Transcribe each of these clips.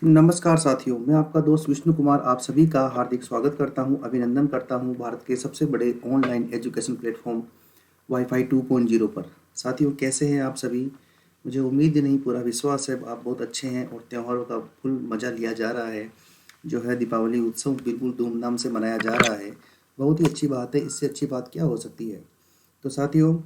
नमस्कार साथियों, मैं आपका दोस्त विष्णु कुमार आप सभी का हार्दिक स्वागत करता हूं, अभिनंदन करता हूं भारत के सबसे बड़े ऑनलाइन एजुकेशन प्लेटफॉर्म वाईफाई 2.0 पर। साथियों, कैसे हैं आप सभी? मुझे उम्मीद नहीं, पूरा विश्वास है आप बहुत अच्छे हैं और त्योहारों का फुल मज़ा लिया जा रहा है। जो है दीपावली उत्सव बिल्कुल धूमधाम से मनाया जा रहा है। बहुत ही अच्छी बात है, इससे अच्छी बात क्या हो सकती है। तो साथियों,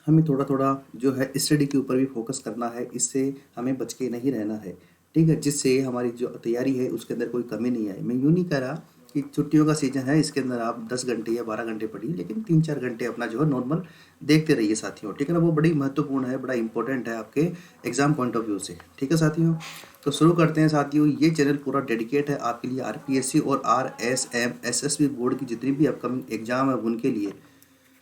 हमें थोड़ा थोड़ा जो है स्टडी के ऊपर भी फोकस करना है, इससे हमें बच के नहीं रहना है। ठीक है, जिससे हमारी जो तैयारी है उसके अंदर कोई कमी नहीं आए। मैं यूँ नहीं कह रहा कि छुट्टियों का सीजन है इसके अंदर आप 10 घंटे या 12 घंटे पढ़िए, लेकिन 3-4 घंटे अपना जो है नॉर्मल देखते रहिए साथियों। ठीक है ना, वो बड़ी महत्वपूर्ण है, बड़ा इंपॉर्टेंट है आपके एग्जाम पॉइंट ऑफ व्यू से। ठीक है साथियों, तो शुरू करते हैं साथियों। ये चैनल पूरा डेडिकेट है आपके लिए आरपीएससी और आरएसएम एसएसबी बोर्ड की जितनी भी अपकमिंग एग्जाम है उनके लिए।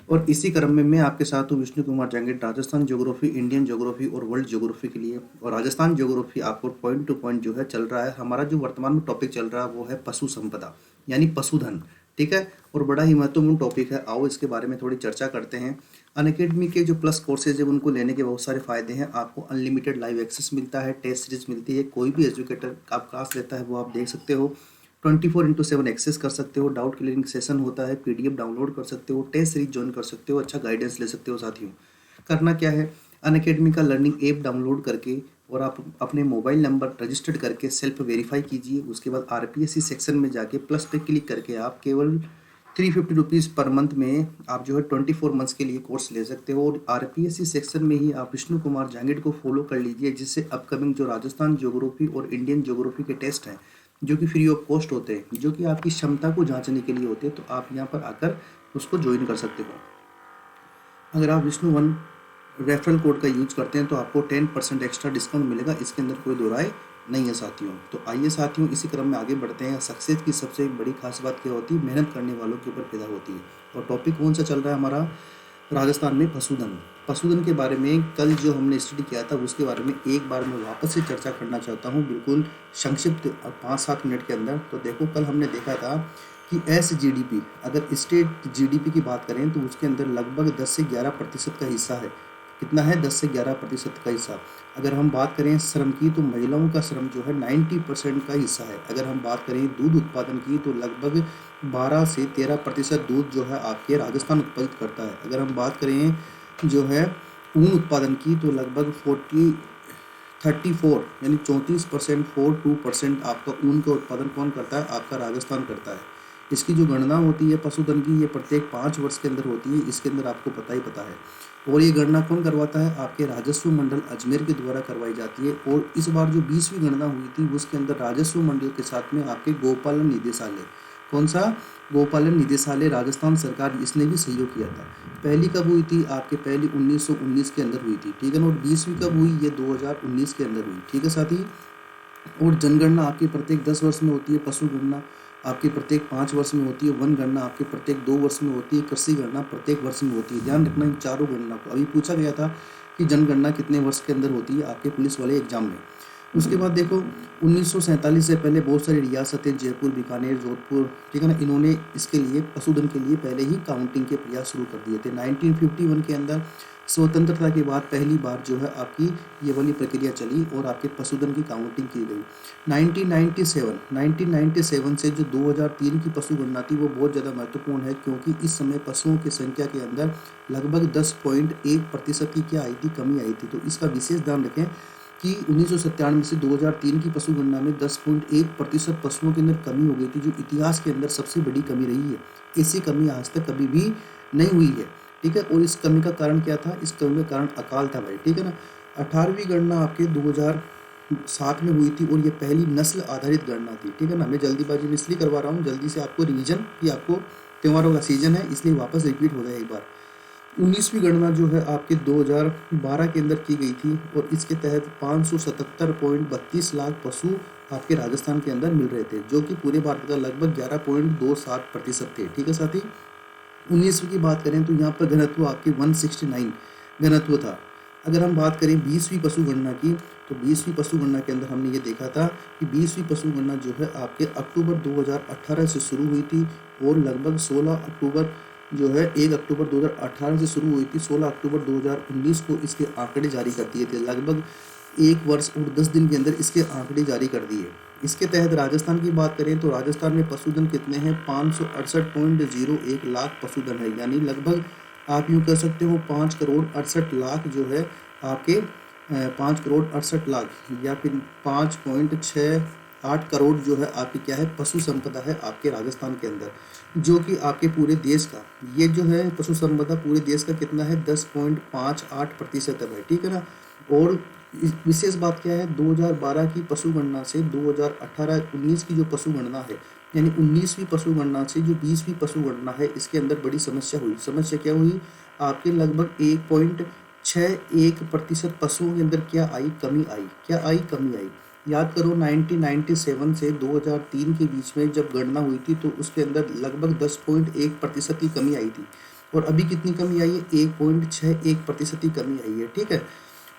और इसी क्रम में मैं आपके साथ हूँ Vishnu Kumar Jangid, Rajasthan geography, Indian geography और वर्ल्ड ज्योग्राफी के लिए। और राजस्थान ज्योग्राफी आपको पॉइंट टू पॉइंट जो है चल रहा है। हमारा जो वर्तमान में टॉपिक चल रहा है वो है पशु संपदा, यानी पशुधन। ठीक है, और बड़ा ही महत्वपूर्ण टॉपिक है। आओ इसके बारे में थोड़ी चर्चा करते हैं। अनअकैडमी के जो प्लस कोर्सेज है उनको लेने के बहुत सारे फायदे हैं। आपको अनलिमिटेड लाइव एक्सेस मिलता है, टेस्ट सीरीज मिलती है, कोई भी एजुकेटर आप क्लास लेता है वो आप देख सकते हो। 24/7 एक्सेस कर सकते हो, डाउट क्लियरिंग सेशन होता है, पीडीएफ डाउनलोड कर सकते हो, टेस्ट सीरीज ज्वाइन कर सकते हो, अच्छा गाइडेंस ले सकते हो। साथियों, करना क्या है, अनअकैडमी का लर्निंग ऐप डाउनलोड करके और आप अपने मोबाइल नंबर रजिस्टर्ड करके सेल्फ वेरीफाई कीजिए। उसके बाद आरपीएससी सेक्शन में जाके प्लस पे क्लिक करके आप केवल 350 रुपीज़ पर मंथ में आप जो है 24 मंथ्स के लिए कोर्स ले सकते हो। और आरपीएससी सेक्शन में ही आप विष्णु कुमार जांगिड को फॉलो कर लीजिए, जिससे अपकमिंग जो राजस्थान ज्योग्राफी और इंडियन ज्योग्राफी के टेस्ट हैं जो कि फ्री ऑफ कॉस्ट होते हैं, जो कि आपकी क्षमता को जांचने के लिए होते हैं, तो आप यहाँ पर आकर उसको ज्वाइन कर सकते हो। अगर आप विष्णु वन रेफरल कोड का यूज करते हैं तो आपको 10% एक्स्ट्रा डिस्काउंट मिलेगा, इसके अंदर कोई दो राय नहीं है साथियों। तो आइए साथियों, इसी क्रम में आगे बढ़ते हैं। सक्सेस की सबसे बड़ी खास बात क्या होती है, मेहनत करने वालों के ऊपर पैदा होती है। और टॉपिक कौन सा चल रहा है हमारा, राजस्थान में पशुधन। पशुधन के बारे में कल जो हमने स्टडी किया था उसके बारे में एक बार मैं वापस से चर्चा करना चाहता हूँ, बिल्कुल संक्षिप्त 5-7 मिनट के अंदर। तो देखो, कल हमने देखा था कि एस जीडीपी, अगर स्टेट जीडीपी की बात करें तो उसके अंदर लगभग 10 से 11% का हिस्सा है। कितना है, 10 से 11% का हिस्सा। अगर हम बात करें श्रम की तो महिलाओं का श्रम जो है 90% का हिस्सा है। अगर हम बात करें दूध उत्पादन की तो लगभग 12 से 13% दूध जो है आपके राजस्थान उत्पादित करता है। अगर हम बात करें जो है ऊन उत्पादन की तो लगभग 34 यानी 34%, 42% आपका ऊन का उत्पादन कौन करता है, आपका राजस्थान करता है। इसकी जो गणना होती है पशुधन की, ये प्रत्येक 5 वर्ष के अंदर होती है, इसके अंदर आपको पता ही पता है। और ये गणना कौन करवाता है, आपके राजस्व मंडल अजमेर के द्वारा करवाई जाती है। और इस बार जो 20वीं गणना हुई थी उसके अंदर राजस्व मंडल के साथ में आपके गोपालन निदेशालय, कौन सा, गोपालन निदेशालय राजस्थान सरकार, इसने भी सहयोग किया था। पहली कब हुई थी, आपके पहली 1919 के अंदर हुई थी। ठीक है ना, और 20वीं कब हुई, ये 2019 के अंदर हुई। ठीक है साथी, और जनगणना आपकी प्रत्येक 10 वर्ष में होती है, पशु गणना आपकी प्रत्येक 5 वर्ष में होती है, वन गणना आपके प्रत्येक 2 वर्ष में होती है, कृषि गणना प्रत्येक वर्ष में होती है। ध्यान रखना इन चारों गणना को। अभी पूछा गया था कि जनगणना कितने वर्ष के अंदर होती है आपके पुलिस वाले एग्जाम में। उसके बाद देखो, 1947 से पहले बहुत सारी रियासतें, जयपुर, बीकानेर, जोधपुर, ठीक है ना, इन्होंने इसके लिए पशुधन के लिए पहले ही काउंटिंग के प्रयास शुरू कर दिए थे। 1951 के अंदर स्वतंत्रता के बाद पहली बार जो है आपकी ये वाली प्रक्रिया चली और आपके पशुधन की काउंटिंग की गई। 1997 से जो 2003 की पशु गणना थी वो बहुत ज़्यादा महत्वपूर्ण है, क्योंकि इस समय पशुओं की संख्या के अंदर लगभग 10.1% की क्या आई थी, कमी आई थी। तो इसका विशेष ध्यान रखें कि 1997 से 2003 की पशु गणना में 10.1% पशुओं के अंदर कमी हो गई थी, जो इतिहास के अंदर सबसे बड़ी कमी रही है। ऐसी कमी आज तक कभी भी नहीं हुई है। ठीक है, और इस कमी का कारण क्या था, इस कमी का कारण अकाल था भाई। ठीक है ना, 18वीं गणना आपके 2007 में हुई थी और ये पहली नस्ल आधारित गणना थी। ठीक है ना, मैं जल्दीबाजी में इसलिए करवा रहा हूँ, जल्दी से आपको रिवीजन, कि आपको त्योहारों का सीजन है इसलिए वापस रिपीट हो गया एक बार। 19वीं गणना जो है आपके 2012 के अंदर की गई थी और इसके तहत 577.32 लाख पशु आपके राजस्थान के अंदर मिल रहे थे, जो कि पूरे भारत का लगभग 11.27% थे। ठीक है साथी, 19वीं की बात करें तो यहाँ पर घनत्व आपके 169 घनत्व था। अगर हम बात करें 20वीं पशु गणना की तो 20वीं पशु गणना के अंदर हमने ये देखा था कि 20वीं पशु गणना जो है आपके अक्टूबर 2018 से शुरू हुई थी और लगभग 16 अक्टूबर जो है 1 अक्टूबर 2018 से शुरू हुई थी, 16 अक्टूबर 2019 को इसके आंकड़े जारी कर दिए थे। लगभग एक वर्ष और 10 दिन के अंदर इसके आंकड़े जारी कर दिए। इसके तहत राजस्थान की बात करें तो राजस्थान में पशुधन कितने हैं, 568.01 लाख पशुधन है, यानी लगभग आप यूँ कह सकते हो 5 करोड़ 68 लाख जो है आपके 5 करोड़ 68 लाख या फिर 5.68 करोड़ जो है आपकी क्या है पशु संपदा है आपके राजस्थान के अंदर, जो कि आपके पूरे देश का ये जो है पशु संपदा पूरे देश का कितना है 10.58% है भाई, ठीक है ना। और विशेष बात क्या है, 2012 की पशु गणना से 2018-19 की जो पशु गणना है, यानी 19वीं पशु गणना से जो 20वीं पशु गणना है, इसके अंदर बड़ी समस्या हुई। समस्या क्या हुई, आपके लगभग 1.61% पशुओं के अंदर क्या आई, कमी आई। क्या आई, कमी आई। याद करो 1997 से 2003 के बीच में जब गणना हुई थी तो उसके अंदर लगभग 10.1% की कमी आई थी, और अभी कितनी कमी आई है, 1.61% की कमी आई है, ठीक है।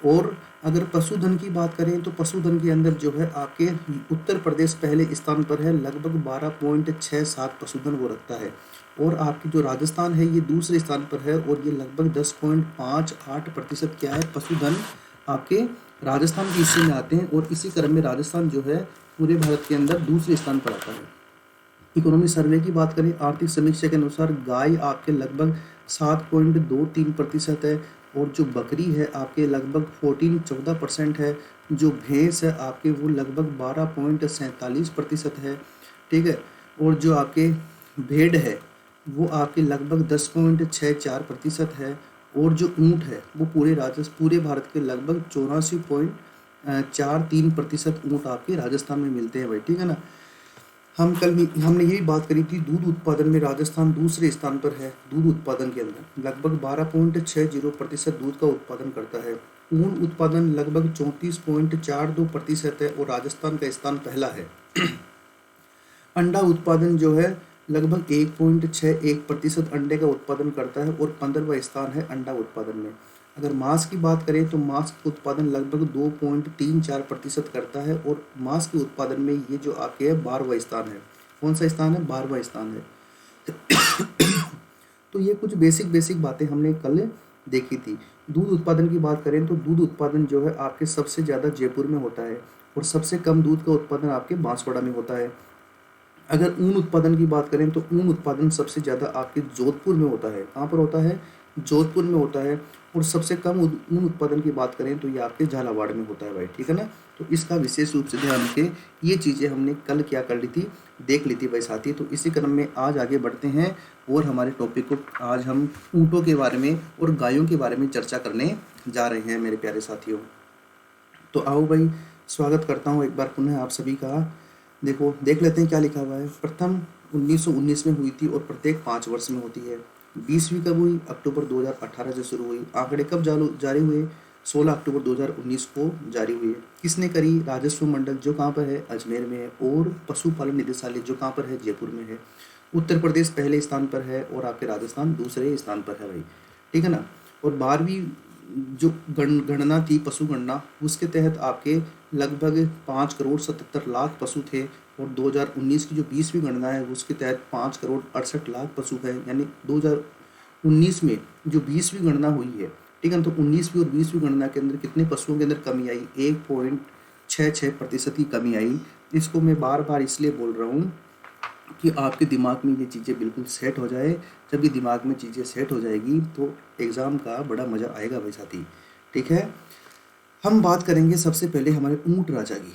और अगर पशुधन की बात करें तो पशुधन के अंदर जो है आपके उत्तर प्रदेश पहले स्थान पर है, लगभग 12.67 पशुधन वो रखता है, और आपकी जो राजस्थान है ये दूसरे स्थान पर है, और ये लगभग 10.58% क्या है पशुधन आपके राजस्थान के हिस्से में आते हैं, और इसी क्रम में राजस्थान जो है पूरे भारत के अंदर दूसरे स्थान पर आता है। इकोनॉमी सर्वे की बात करें, आर्थिक समीक्षा के अनुसार गाय आपके लगभग 7.23% है, और जो बकरी है आपके लगभग 14-14% है, जो भैंस है आपके वो लगभग 12.47% है, ठीक है। और जो आपके भेड़ है वो आपके लगभग 10.64% है, और जो ऊँट है वो पूरे भारत के लगभग 84.43% ऊँट आपके राजस्थान में मिलते हैं भाई, ठीक है ना। हमने यही बात करी थी, दूध उत्पादन में राजस्थान दूसरे स्थान पर है। दूध उत्पादन के अंदर लगभग 12.60% दूध का उत्पादन करता है। ऊन उत्पादन लगभग 34.42% है, और राजस्थान का स्थान पहला है। अंडा उत्पादन जो है लगभग 1.61% अंडे का उत्पादन करता है, और 15वां स्थान है अंडा उत्पादन में। अगर मांस की बात करें तो मांस का उत्पादन लगभग 2.34% करता है, और मांस के उत्पादन में ये जो आपके है 12वां स्थान है। कौन सा स्थान है, 12वां स्थान है। तो ये कुछ बेसिक बातें हमने कल देखी थी। दूध उत्पादन की बात करें तो दूध उत्पादन जो है आपके सबसे ज़्यादा जयपुर में होता है, और सबसे कम दूध का उत्पादन आपके बांसवाड़ा में होता है। अगर ऊन उत्पादन की बात करें तो ऊन उत्पादन सबसे ज़्यादा आपके जोधपुर में होता है। कहाँ पर होता है, जोधपुर में होता है। और सबसे कम ऊन उत्पादन की बात करें तो ये आपके झालावाड़ में होता है भाई, ठीक है ना। तो इसका विशेष रूप से ध्यान रखें, ये चीज़ें हमने कल क्या कर ली थी, देख ली थी भाई साथी। तो इसी क्रम में आज आगे बढ़ते हैं, और हमारे टॉपिक को आज हम ऊँटों के बारे में और गायों के बारे में चर्चा करने जा रहे हैं मेरे प्यारे साथियों। तो आओ भाई, स्वागत करता हूँ एक बार पुनः आप सभी का। देखो देख लेते हैं क्या लिखा हुआ है। प्रथम 1919 में हुई थी, और प्रत्येक 5 वर्ष में होती है। 20वीं कब हुई, अक्टूबर 2018 से शुरू हुई। आंकड़े कब जारी हुए, 16 अक्टूबर 2019 को जारी हुई है। किसने करी, राजस्व मंडल जो कहाँ पर है, अजमेर में है, और पशुपालन निदेशालय जो कहाँ पर है, जयपुर में है। उत्तर प्रदेश पहले स्थान पर है, और आपके राजस्थान दूसरे स्थान पर है भाई, ठीक है ना। और 12वीं जो गणना थी, पशु गणना, उसके तहत आपके लगभग 5 करोड़ 77 लाख पशु थे, और 2019 की जो 20वीं गणना है उसके तहत 5 करोड़ 68 लाख पशु है। यानी 2019 में जो 20वीं गणना हुई है, ठीक है, तो 19वीं और 20वीं गणना के अंदर कितने पशुओं के अंदर कमी आई, 1.66% की कमी आई। इसको मैं बार बार इसलिए बोल रहा हूँ कि आपके दिमाग में ये चीज़ें बिल्कुल सेट हो जाए। जब ये दिमाग में चीज़ें सेट हो जाएगी तो एग्ज़ाम का बड़ा मज़ा आएगा भाई साथी, ठीक है। हम बात करेंगे सबसे पहले हमारे ऊँट राजा की।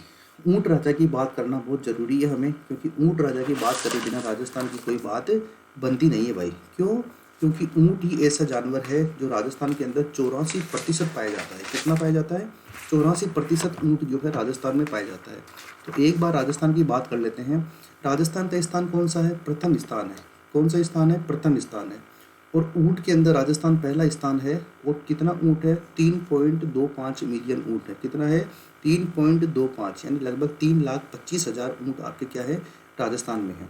ऊँट राजा की बात करना बहुत ज़रूरी है हमें, क्योंकि ऊँट राजा की बात करे बिना राजस्थान की कोई बात बनती नहीं है भाई। क्यों, क्योंकि ऊँट ही ऐसा जानवर है जो राजस्थान के अंदर 84% पाया जाता है। कितना पाया जाता है, 84% ऊँट जो है राजस्थान में पाया जाता है। तो एक बार राजस्थान की बात कर लेते हैं। राजस्थान का स्थान कौन सा है, प्रथम स्थान है। कौन सा स्थान है, प्रथम स्थान है। और ऊँट के अंदर राजस्थान पहला स्थान है, और कितना ऊँट है, 3.25 मिलियन ऊँट है। कितना है, 3.25, यानी लगभग 3,25,000 ऊँट आपके क्या है, राजस्थान में है।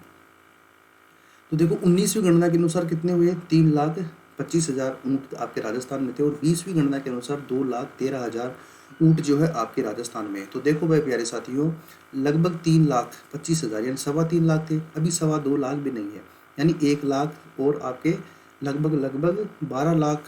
तो देखो 19वीं गणना के अनुसार कितने हुए, 3,25,000 ऊँट आपके राजस्थान में थे, और 20वीं गणना के अनुसार 2,13,000 ऊँट जो है आपके राजस्थान में है। तो देखो भाई प्यारे साथियों, लगभग 3,25,000 यानी 3.25 लाख थे, अभी 2.25 लाख भी नहीं है, यानी 1 लाख और आपके लगभग 12 लाख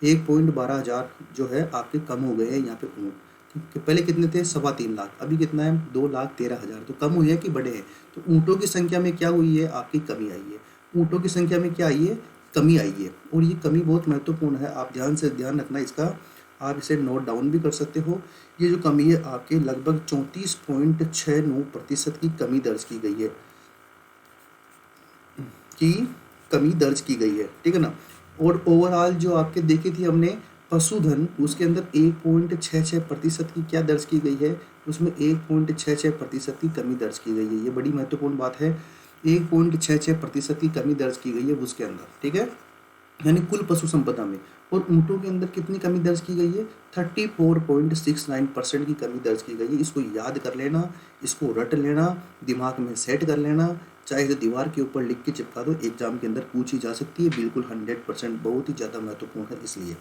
1.12 हज़ार जो है आपके कम हो गए हैं यहाँ पे ऊँट। कि पहले कितने थे, 3.25 लाख, अभी कितना है, 2,13,000। तो कम हुए हैं कि बढ़े हैं? तो ऊँटों की संख्या में क्या हुई है, आपकी कमी आई है। ऊँटों की संख्या में क्या आई है, कमी आई है। और ये कमी बहुत महत्वपूर्ण है, आप ध्यान रखना इसका, आप इसे नोट डाउन भी कर सकते हो। ये जो कमी है आपके लगभग 34.69% की कमी दर्ज की गई है, की कमी दर्ज की गई है, ठीक है ना। और ओवरऑल जो आपके देखी थी हमने पशुधन, उसके अंदर 1.66% की क्या दर्ज की गई है, उसमें 1.66% की कमी दर्ज की गई है। ये बड़ी महत्वपूर्ण बात है, 1.66% की कमी दर्ज की गई है उसके अंदर, ठीक है, यानी कुल पशु संपदा में। और ऊँटों के अंदर कितनी कमी दर्ज की गई है, 34.69% की कमी दर्ज की गई है। इसको याद कर लेना, इसको रट लेना, दिमाग में सेट कर लेना, चाहे इसे दीवार के ऊपर लिख के चिपका दो, एग्जाम के अंदर पूछी जा सकती है, बिल्कुल 100%, बहुत ही ज़्यादा महत्वपूर्ण है इसलिए,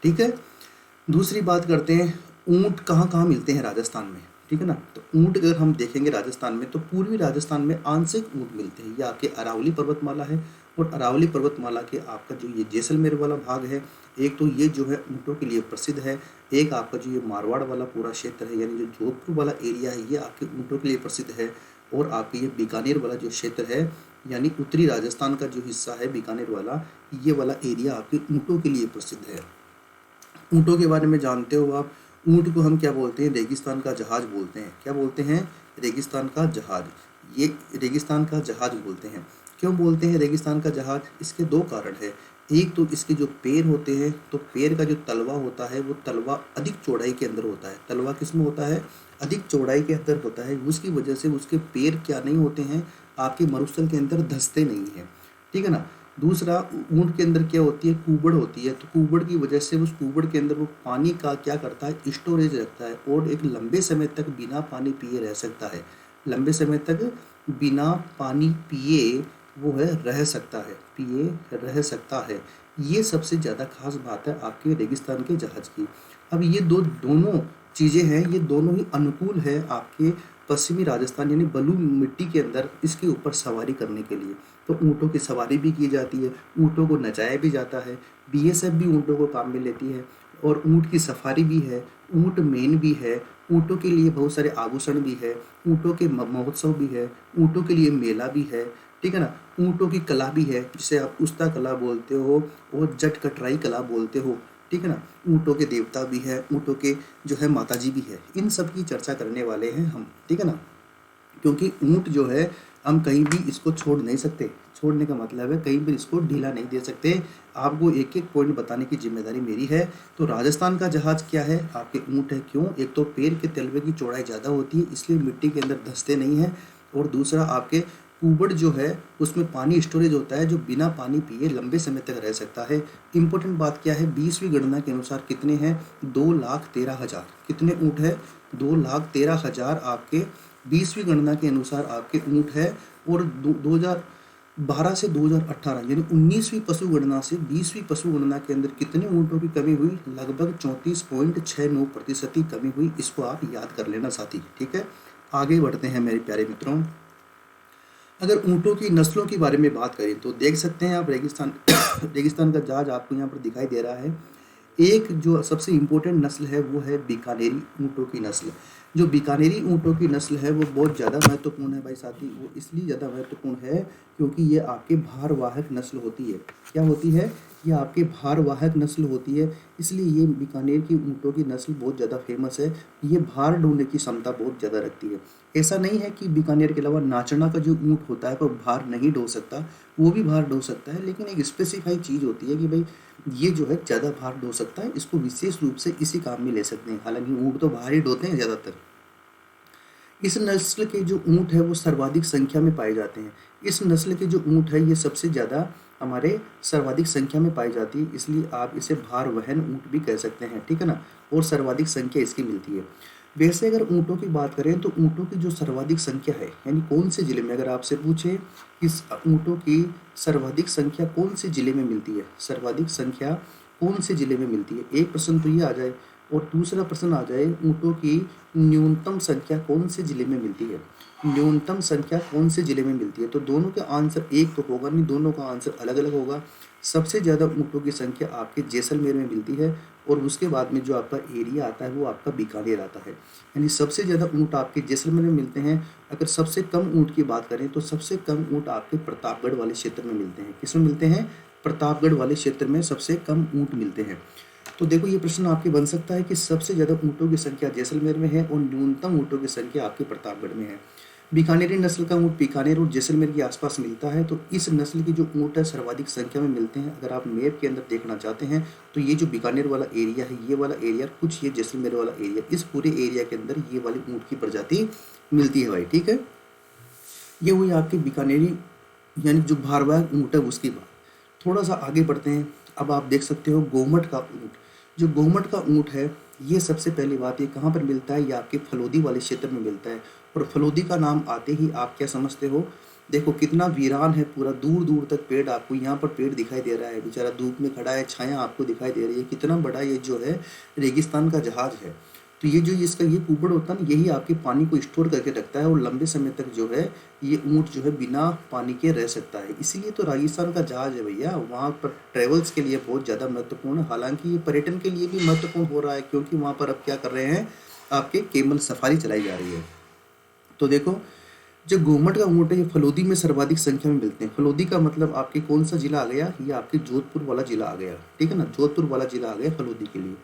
ठीक है। दूसरी बात करते हैं, ऊँट कहाँ कहाँ मिलते हैं राजस्थान में, ठीक है ना। तो ऊँट अगर हम देखेंगे राजस्थान में, तो पूर्वी राजस्थान में आंशिक ऊँट मिलते हैं। ये आपके अरावली पर्वतमाला है, और अरावली पर्वतमाला के आपका जो ये जैसलमेर वाला भाग है, एक तो ये जो है ऊँटों के लिए प्रसिद्ध है, एक आपका जो ये मारवाड़ वाला पूरा क्षेत्र है, यानी जो जोधपुर वाला एरिया है, ये आपके ऊँटों के लिए प्रसिद्ध है। और आपके ये बीकानेर वाला जो क्षेत्र है, यानी उत्तरी राजस्थान का जो हिस्सा है बीकानेर वाला, ये वाला एरिया आपके ऊँटों के लिए प्रसिद्ध है। ऊँटों के बारे में जानते हो आप, ऊँट को हम क्या बोलते हैं, रेगिस्तान का जहाज बोलते हैं। क्या बोलते हैं, रेगिस्तान का जहाज। ये रेगिस्तान का जहाज बोलते हैं। क्यों बोलते हैं रेगिस्तान का जहाज, इसके दो कारण है। एक तो इसके जो पैर होते हैं, तो पैर का जो तलवा होता है, वो तलवा अधिक चौड़ाई के अंदर होता है। तलवा किस में होता है, अधिक चौड़ाई के अंदर होता है, उसकी वजह से उसके पैर क्या नहीं होते हैं, आपके मरुस्थल के अंदर धंसते नहीं हैं, ठीक है ना। दूसरा, ऊँट के अंदर क्या होती है, कुबड़ होती है। तो कुबड़ की वजह से उस कुबड़ के अंदर वो पानी का क्या करता है, स्टोरेज रखता है, और एक लंबे समय तक बिना पानी पिए रह सकता है। लंबे समय तक बिना पानी पिए वो है रह सकता है, पिए रह सकता है। ये सबसे ज़्यादा खास बात है आपके रेगिस्तान के जहाज की। अब ये दोनों चीज़ें हैं, ये दोनों ही अनुकूल है आपके पश्चिमी राजस्थान यानी बलू मिट्टी के अंदर इसके ऊपर सवारी करने के लिए। तो ऊँटों की सवारी भी की जाती है, ऊँटों को नचाया भी जाता है, बीएसएफ भी ऊँटों को काम में लेती है, और ऊँट की सफारी भी है, ऊँट मेन भी है, ऊँटों के लिए बहुत सारे आभूषण भी है, ऊँटों के महोत्सव भी है, ऊँटों के लिए मेला भी है, ठीक है ना। ऊँटों की कला भी है, जिसे आप उस्ता कला बोलते हो और जट कटराई कला बोलते हो, ठीक है ना। ऊँटों के देवता भी है, ऊँटों के जो है माताजी भी है, इन सब की चर्चा करने वाले हैं हम, ठीक है ना। क्योंकि ऊँट जो है हम कहीं भी इसको छोड़ नहीं सकते, छोड़ने का मतलब है कहीं भी इसको ढीला नहीं दे सकते। आपको एक एक पॉइंट बताने की जिम्मेदारी मेरी है। तो राजस्थान का जहाज क्या है, आपके ऊँट है। क्यों, एक तो पैर के तलवे की चौड़ाई ज़्यादा होती है, इसलिए मिट्टी के अंदर धंसते नहीं हैं, और दूसरा आपके कुबड़ जो है उसमें पानी स्टोरेज होता है, जो बिना पानी पिए लंबे समय तक रह सकता है। इम्पोर्टेंट बात क्या है, 20वीं गणना के अनुसार कितने हैं, 2,13,000। कितने ऊँट है, 2,13,000 आपके 20वीं गणना के अनुसार आपके ऊँट है। और 2012 से 2018 यानी 19वीं पशु गणना से 20वीं पशु गणना के अंदर कितने ऊँटों की कमी हुई, लगभग 34.69% की कमी हुई। इसको आप याद कर लेना साथी, ठीक है। आगे बढ़ते हैं मेरे प्यारे मित्रों। अगर ऊँटों की नस्लों के बारे में बात करें तो देख सकते हैं आप रेगिस्तान रेगिस्तान का जहाज आपको यहाँ पर दिखाई दे रहा है। एक जो सबसे इम्पोर्टेंट नस्ल है वो है बीकानेरी ऊँटों की नस्ल। जो बीकानेरी ऊँटों की नस्ल है वो बहुत ज़्यादा महत्वपूर्ण है भाई साथी। वो इसलिए ज़्यादा महत्वपूर्ण है क्योंकि ये आपके भारवाहक नस्ल होती है। क्या होती है, ये आपके भारवाहक नस्ल होती है, इसलिए ये बीकानेर की ऊँटों की नस्ल बहुत ज़्यादा फेमस है। ये भार ढोने की क्षमता बहुत ज़्यादा रखती है। ऐसा नहीं है कि बीकानेर के अलावा नाचना का जो ऊँट होता है वो भार नहीं ढो सकता, वो भी भार ढो सकता है, लेकिन एक स्पेसिफाई चीज़ होती है कि भाई ये जो है ज़्यादा भार ढो सकता है, इसको विशेष रूप से इसी काम में ले सकते हैं। हालांकि ऊँट तो भार ही ढोते हैं ज़्यादातर। इस नस्ल के जो ऊँट है वो सर्वाधिक संख्या में पाए जाते हैं। इस नस्ल के जो ऊँट है ये सबसे ज़्यादा हमारे सर्वाधिक संख्या में पाई जाती है, इसलिए आप इसे भार वहन ऊँट भी कह सकते हैं, ठीक है ना। और सर्वाधिक संख्या इसकी मिलती है। वैसे अगर ऊँटों की बात करें तो ऊँटों की जो सर्वाधिक संख्या है, यानी कौन से ज़िले में, अगर आपसे पूछे कि ऊँटों की सर्वाधिक संख्या कौन से ज़िले में मिलती है, सर्वाधिक संख्या कौन से ज़िले में मिलती है, एक प्रश्न तो ये आ जाए। और दूसरा प्रश्न आ जाए, ऊँटों की न्यूनतम संख्या कौन से ज़िले में मिलती है। न्यूनतम संख्या कौन से जिले में मिलती है? तो दोनों का आंसर एक तो होगा नहीं, दोनों का आंसर अलग अलग होगा। सबसे ज़्यादा ऊँटों की संख्या आपके जैसलमेर में मिलती है और उसके बाद में जो आपका एरिया आता है वो आपका बीकानेर आता है। यानी सबसे ज़्यादा ऊँट आपके जैसलमेर में मिलते हैं। अगर सबसे कम ऊँट की बात करें तो सबसे कम ऊँट आपके प्रतापगढ़ वाले क्षेत्र में मिलते हैं। किस में मिलते हैं? प्रतापगढ़ वाले क्षेत्र में सबसे कम ऊँट मिलते हैं। तो देखो ये प्रश्न आपके बन सकता है कि सबसे ज़्यादा ऊँटों की संख्या जैसलमेर में है और न्यूनतम ऊँटों की संख्या आपके प्रतापगढ़ में है। बीकानेरी नस्ल का ऊँट बीकानेर और जैसलमेर के आसपास मिलता है। तो इस नस्ल की जो ऊँट है सर्वाधिक संख्या में मिलते हैं। अगर आप मैप के अंदर देखना चाहते हैं तो ये जो बीकानेर वाला एरिया है, ये वाला एरिया, कुछ ये जैसलमेर वाला एरिया, इस पूरे एरिया के अंदर ये वाली ऊँट की प्रजाति मिलती है भाई। ठीक है, ये हुई आपकी बीकानेरी यानी जो भारवाह ऊँट है उसकी बात। थोड़ा सा आगे बढ़ते हैं। अब आप देख सकते हो गोमट का ऊँट। जो गोमट का ऊँट है ये सबसे पहली बात ये कहाँ पर मिलता है? ये आपके फलोदी वाले क्षेत्र में मिलता है। और फलोदी का नाम आते ही आप क्या समझते हो? देखो कितना वीरान है, पूरा दूर दूर तक पेड़, आपको यहाँ पर पेड़ दिखाई दे रहा है, बेचारा धूप में खड़ा है, छाया आपको दिखाई दे रही है। कितना बड़ा ये जो है रेगिस्तान का जहाज है। तो ये जो इसका ये कुबड़ होता है ना, यही आपके पानी को स्टोर करके रखता है और लंबे समय तक जो है ये ऊँट जो है बिना पानी के रह सकता है। इसीलिए तो राजस्थान का जहाज है भैया, वहाँ पर ट्रेवल्स के लिए बहुत ज़्यादा महत्वपूर्ण है। हालांकि ये पर्यटन के लिए भी महत्वपूर्ण हो रहा है क्योंकि वहाँ पर अब क्या कर रहे हैं, आपके केमल सफारी चलाई जा रही है। तो देखो जो गोमट का ऊँट है ये फलोदी में सर्वाधिक संख्या में मिलते हैं। फलोदी का मतलब आपके कौन सा जिला आ गया? ये आपके जोधपुर वाला जिला आ गया। ठीक है ना, जोधपुर वाला जिला आ गया फलोदी के लिए।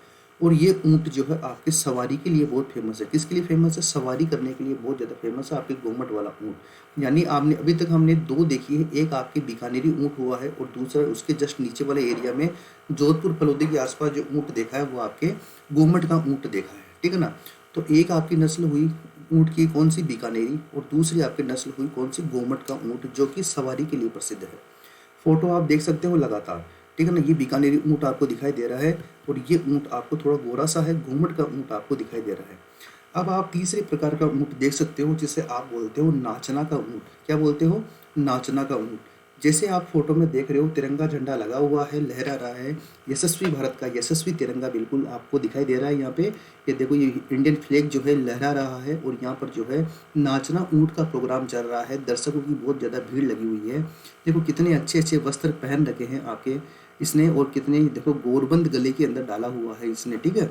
और ये ऊँट जो है आपके सवारी के लिए बहुत फेमस है। किसके लिए फेमस है? सवारी करने के लिए बहुत ज़्यादा फेमस है आपके गोमट वाला ऊँट। यानी आपने अभी तक हमने दो देखी है, एक आपके बीकानेरी ऊँट हुआ है और दूसरा उसके जस्ट नीचे वाले एरिया में जोधपुर फलोदी के आसपास जो ऊँट देखा है वो आपके गोमट का ऊँट देखा है। ठीक है ना, तो एक आपकी नस्ल हुई ऊँट की कौन सी? बीकानेरी। और दूसरी आपकी नस्ल हुई कौन सी? गोमट का ऊँट, जो कि सवारी के लिए प्रसिद्ध है। फोटो आप देख सकते हो लगातार। ठीक है ना, ये बीकानेरी ऊँट आपको दिखाई दे रहा है और ये ऊँट आपको थोड़ा गोरा सा है। गोमट का ऊँट आपको दिखाई दे रहा है। अब आप तीसरे प्रकार का ऊँट देख सकते हो जिसे आप बोलते हो नाचना का ऊँट। क्या बोलते हो? नाचना का ऊँट। जैसे आप फोटो में देख रहे हो तिरंगा झंडा लगा हुआ है, लहरा रहा है, यशस्वी भारत का यशस्वी तिरंगा बिल्कुल आपको दिखाई दे रहा है यहाँ पे। ये देखो ये इंडियन फ्लैग जो है लहरा रहा है और यहाँ पर जो है नाचना ऊँट का प्रोग्राम चल रहा है। दर्शकों की बहुत ज़्यादा भीड़ लगी हुई है। देखो कितने अच्छे अच्छे वस्त्र पहन रखे हैं आपके इसने और कितने देखो गोरबंद गले के अंदर डाला हुआ है इसने। ठीक है,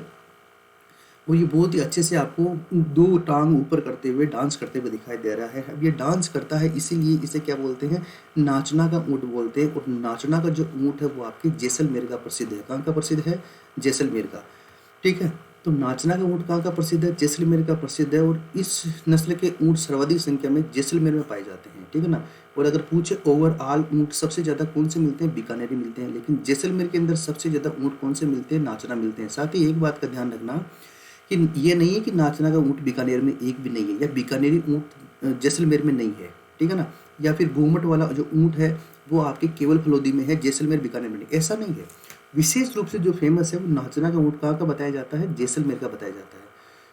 वो ये बहुत ही अच्छे से आपको दो टांग ऊपर करते हुए डांस करते हुए दिखाई दे रहा है। अब ये डांस करता है इसीलिए इसे क्या बोलते हैं? नाचना का ऊँट बोलते हैं। और नाचना का जो ऊँट है वो आपके जैसलमेर का प्रसिद्ध है। कहाँ का प्रसिद्ध है? जैसलमेर का। ठीक है, तो नाचना का ऊँट कहाँ का प्रसिद्ध है? जैसलमेर का प्रसिद्ध है। और इस नस्ल के ऊँट सर्वाधिक संख्या में जैसलमेर में पाए जाते हैं। ठीक है ना, और अगर पूछे ओवरऑल ऊँट सबसे ज़्यादा कौन से मिलते हैं? बीकानेरी मिलते हैं। लेकिन जैसलमेर के अंदर सबसे ज़्यादा ऊँट कौन से मिलते हैं? नाचना मिलते हैं। साथ ही एक बात का ध्यान रखना कि ये नहीं है कि नाचना का ऊँट बीकानेर में एक भी नहीं है या बीकानेरी ऊँट जैसलमेर में नहीं है। ठीक है ना, या फिर गोमट वाला जो ऊँट है वो आपके केवल फलोदी में है, जैसलमेर बीकानेर में नहीं, ऐसा नहीं है। विशेष रूप से जो फेमस है वो नाचना का ऊँट कहाँ का बताया जाता है? जैसलमेर का बताया जाता है।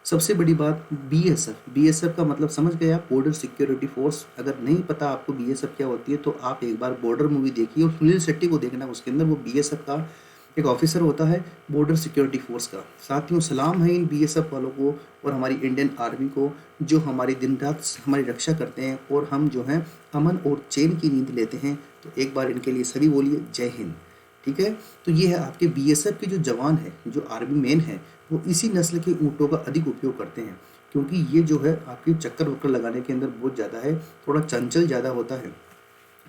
सबसे बड़ी बात बीएसएफ। बीएसएफ का मतलब समझ गए आप? Border security force. अगर नहीं पता आपको बीएसएफ क्या होती है तो आप एक बार बॉर्डर मूवी देखिए और सुनील शेट्टी को देखना, उसके अंदर वो बीएसएफ का एक ऑफिसर होता है बॉर्डर सिक्योरिटी फोर्स का। साथियों सलाम है इन बीएसएफ वालों को और हमारी इंडियन आर्मी को जो हमारी दिन रात हमारी रक्षा करते हैं और हम जो हैं अमन और चैन की नींद लेते हैं। तो एक बार इनके लिए सभी बोलिए जय हिंद। ठीक है, तो ये है आपके बीएसएफ के जो जवान है, जो आर्मी मैन है, वो इसी नस्ल के ऊँटों का अधिक उपयोग करते हैं क्योंकि ये जो है आपके चक्कर वक्कर लगाने के अंदर बहुत ज़्यादा है, थोड़ा चंचल ज़्यादा होता है।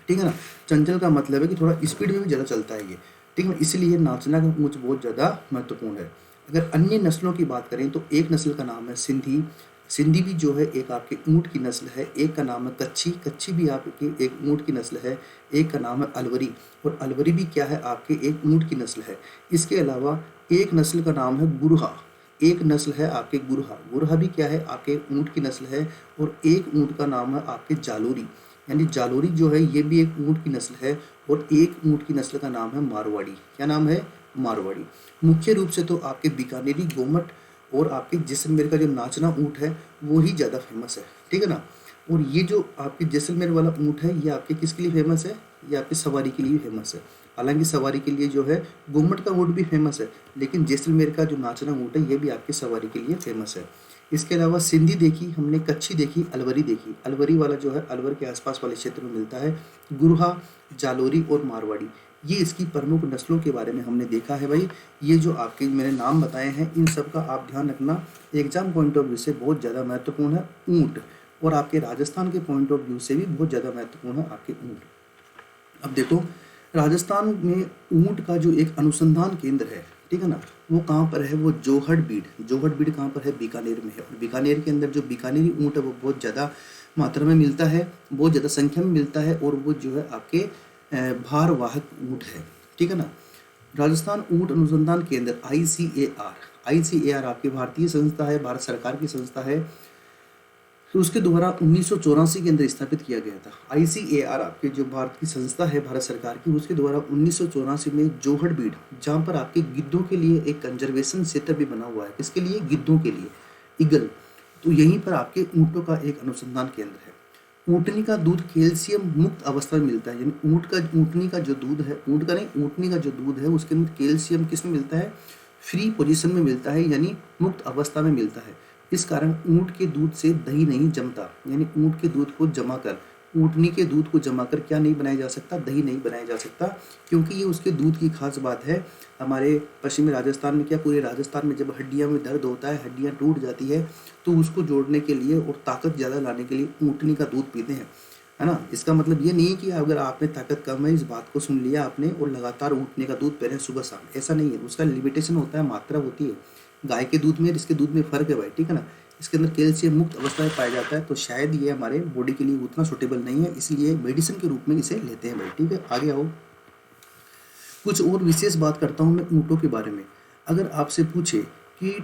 ठीक है ना, चंचल का मतलब है कि थोड़ा स्पीड में भी ज़्यादा चलता है ये। ठीक है, इसलिए नाचना का ऊँच बहुत ज़्यादा महत्वपूर्ण है। अगर अन्य नस्लों की बात करें तो एक नस्ल का नाम है सिंधी। सिंधी भी जो है एक आपके ऊँट की नस्ल है। एक का नाम है कच्छी। कच्छी भी आपकी एक ऊँट की नस्ल है। एक का नाम है अलवरी और अलवरी भी क्या है? आपके एक ऊँट की नस्ल है। इसके अलावा एक नस्ल का नाम है गुरहा। एक नस्ल है आपके गुरहा। गुरहा भी क्या है? आपके ऊँट की नस्ल है। और एक ऊँट का नाम है आपके जालोरी। यानी जालोरी जो है ये भी एक ऊँट की नस्ल है। और एक ऊँट की नस्ल का नाम है मारवाड़ी। क्या नाम है? मारवाड़ी। मुख्य रूप से तो आपके बीकानेरी, गोमट और आपके जैसलमेर का जो नाचना ऊँट है वो ही ज़्यादा फेमस है। ठीक है ना, और ये जो आपके जैसलमेर वाला ऊँट है ये आपके किसके लिए फेमस है? ये आपकी सवारी के लिए फेमस है। हालांकि सवारी के लिए जो है गोमट का ऊँट भी फेमस है, लेकिन जैसलमेर का जो नाचना ऊँट है ये भी आपकी सवारी के लिए फेमस है। इसके अलावा सिंधी देखी हमने, कच्छी देखी, अलवरी देखी। अलवरी वाला जो है अलवर के आसपास वाले क्षेत्र में मिलता है। गुरहा, जालोरी और मारवाड़ी, ये इसकी प्रमुख नस्लों के बारे में हमने देखा है भाई। ये जो आपके मैंने नाम बताए हैं इन सब का आप ध्यान रखना, एग्जाम पॉइंट ऑफ व्यू से बहुत ज़्यादा महत्वपूर्ण है ऊँट, और आपके राजस्थान के पॉइंट ऑफ व्यू से भी बहुत ज़्यादा महत्वपूर्ण है आपके ऊँट। अब देखो राजस्थान में ऊँट का जो एक अनुसंधान केंद्र है, ठीक है ना, वो कहाँ पर है, वो जोहड़बीड़। जोहड़बीड़ कहाँ पर है, बीकानेर में है। और बीकानेर के अंदर जो बीकानेरी ऊँट है वो बहुत ज़्यादा मात्रा में मिलता है, बहुत ज़्यादा संख्या में मिलता है, और वो जो है आपके भारवाहक ऊँट है, ठीक है ना। राजस्थान ऊँट अनुसंधान केंद्र ICAR आपकी भारतीय संस्था है, भारत सरकार की संस्था है। तो उसके द्वारा 1984 के अंदर स्थापित किया गया था। ICAR आपके जो भारत की संस्था है भारत सरकार की, उसके द्वारा 1984 में जोहड़बीड़, जहाँ पर आपके गिद्धों के लिए एक कंजर्वेशन क्षेत्र भी बना हुआ है। किसके लिए, गिद्धों के लिए, ईगल। तो यहीं पर आपके ऊँटों का एक अनुसंधान केंद्र है। ऊँटनी का दूध कैल्शियम मुक्त अवस्था में मिलता है, यानी ऊँटनी का जो दूध है, ऊँटनी का जो दूध है उसके अंदर कैल्शियम किस में मिलता है, फ्री पोजीशन में मिलता है, यानी मुक्त अवस्था में मिलता है। इस कारण ऊँट के दूध से दही नहीं जमता, यानी ऊँट के दूध को जमा कर, ऊँटनी के दूध को जमा कर क्या नहीं बनाया जा सकता, दही नहीं बनाया जा सकता, क्योंकि ये उसके दूध की खास बात है। हमारे पश्चिमी राजस्थान में क्या, पूरे राजस्थान में जब हड्डियाँ में दर्द होता है, हड्डियाँ टूट जाती है, तो उसको जोड़ने के लिए और ताकत ज़्यादा लाने के लिए ऊँटनी का दूध पीते हैं, है ना। इसका मतलब ये नहीं है कि अगर आप में ताकत कम है, इस बात को सुन लिया आपने और लगातार ऊँटनी का दूध पी रहे हैं सुबह शाम, ऐसा नहीं है। उसका लिमिटेशन होता है, मात्रा होती है। गाय के दूध में और इसके दूध में फ़र्क है भाई, ठीक है ना। इसके अंदर कैल्शियम मुक्त अवस्था में पाया जाता है, तो शायद ये हमारे बॉडी के लिए उतना सूटेबल नहीं है, इसलिए मेडिसिन के रूप में इसे लेते हैं भाई, ठीक है। आगे आओ, कुछ और विशेष बात करता हूँ मैं ऊँटों के बारे में। अगर आपसे पूछे कि